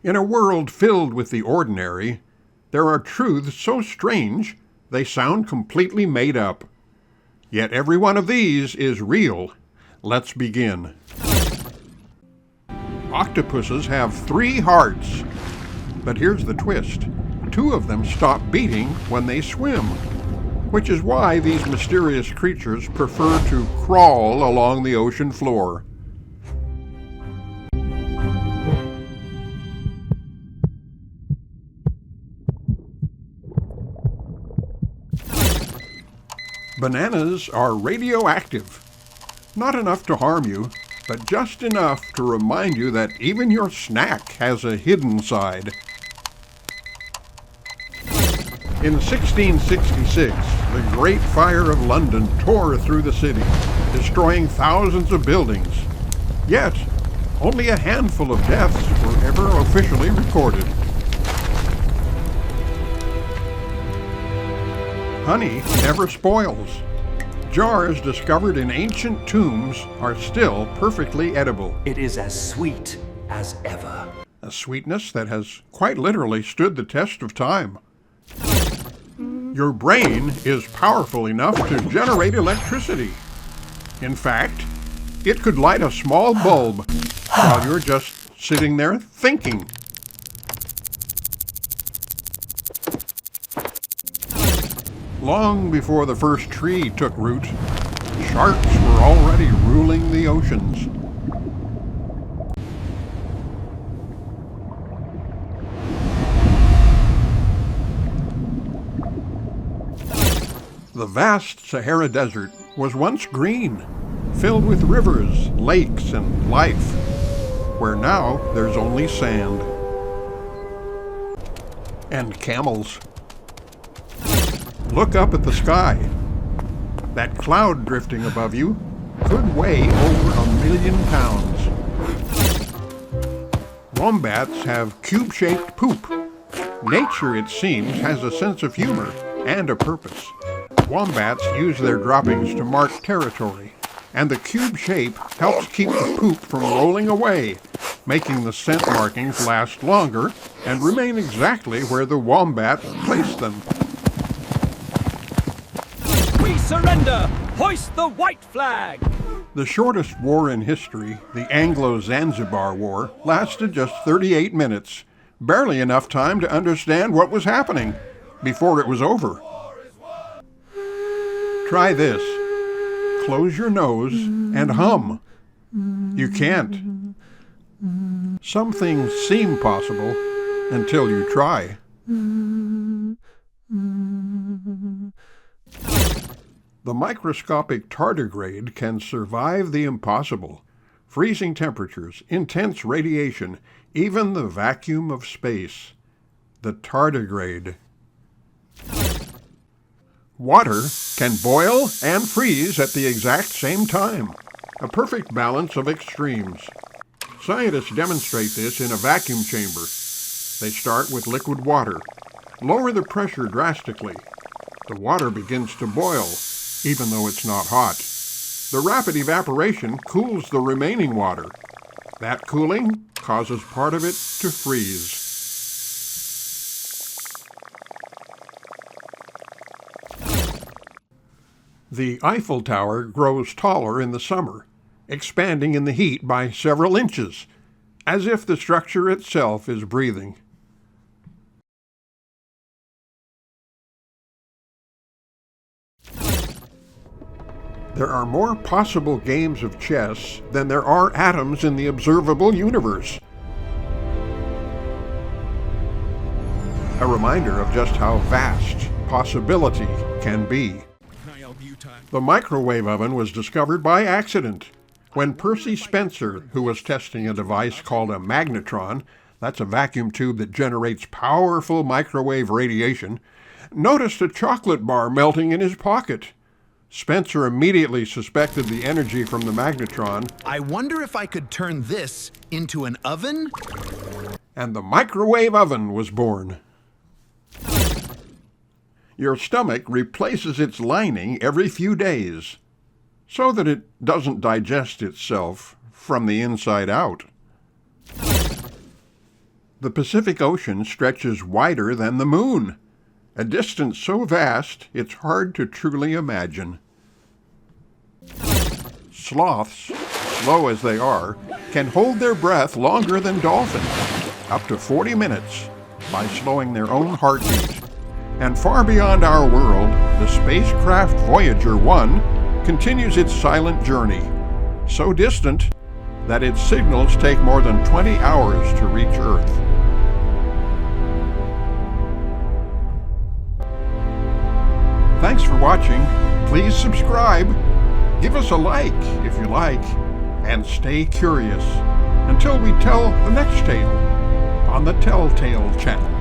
In a world filled with the ordinary, there are truths so strange they sound completely made up. Yet every one of these is real. Let's begin. Octopuses have 3 hearts. But here's the twist. 2 of them stop beating when they swim, which is why these mysterious creatures prefer to crawl along the ocean floor. Bananas are radioactive. Not enough to harm you, but just enough to remind you that even your snack has a hidden side. In 1666, the Great Fire of London tore through the city, destroying thousands of buildings. Yet, only a handful of deaths were ever officially recorded. Honey never spoils. Jars discovered in ancient tombs are still perfectly edible. It is as sweet as ever. A sweetness that has quite literally stood the test of time. Your brain is powerful enough to generate electricity. In fact, it could light a small bulb while you're just sitting there thinking. Long before the first tree took root, sharks were already ruling the oceans. The vast Sahara Desert was once green, filled with rivers, lakes, and life, where now there's only sand. And camels. Look up at the sky. That cloud drifting above you could weigh over 1,000,000 pounds. Wombats have cube-shaped poop. Nature, it seems, has a sense of humor and a purpose. Wombats use their droppings to mark territory, and the cube shape helps keep the poop from rolling away, making the scent markings last longer and remain exactly where the wombat placed them. We surrender! Hoist the white flag! The shortest war in history, the Anglo-Zanzibar War, lasted just 38 minutes, barely enough time to understand what was happening before it was over. Try this. Close your nose and hum. You can't. Some things seem possible until you try. The microscopic tardigrade can survive the impossible. Freezing temperatures, intense radiation, even the vacuum of space. The tardigrade. Water can boil and freeze at the exact same time, a perfect balance of extremes. Scientists demonstrate this in a vacuum chamber. They start with liquid water, lower the pressure drastically. The water begins to boil, even though it's not hot. The rapid evaporation cools the remaining water. That cooling causes part of it to freeze. The Eiffel Tower grows taller in the summer, expanding in the heat by several inches, as if the structure itself is breathing. There are more possible games of chess than there are atoms in the observable universe. A reminder of just how vast possibility can be. The microwave oven was discovered by accident when Percy Spencer, who was testing a device called a magnetron, that's a vacuum tube that generates powerful microwave radiation, noticed a chocolate bar melting in his pocket. Spencer immediately suspected the energy from the magnetron. I wonder if I could turn this into an oven? And the microwave oven was born. Your stomach replaces its lining every few days so that it doesn't digest itself from the inside out. The Pacific Ocean stretches wider than the moon, a distance so vast it's hard to truly imagine. Sloths, slow as they are, can hold their breath longer than dolphins, up to 40 minutes, by slowing their own heartbeat. And far beyond our world, the spacecraft Voyager 1 continues its silent journey, so distant that its signals take more than 20 hours to reach Earth. Thanks for watching. Please subscribe, give us a like if you like, and stay curious until we tell the next tale on the Telltale channel.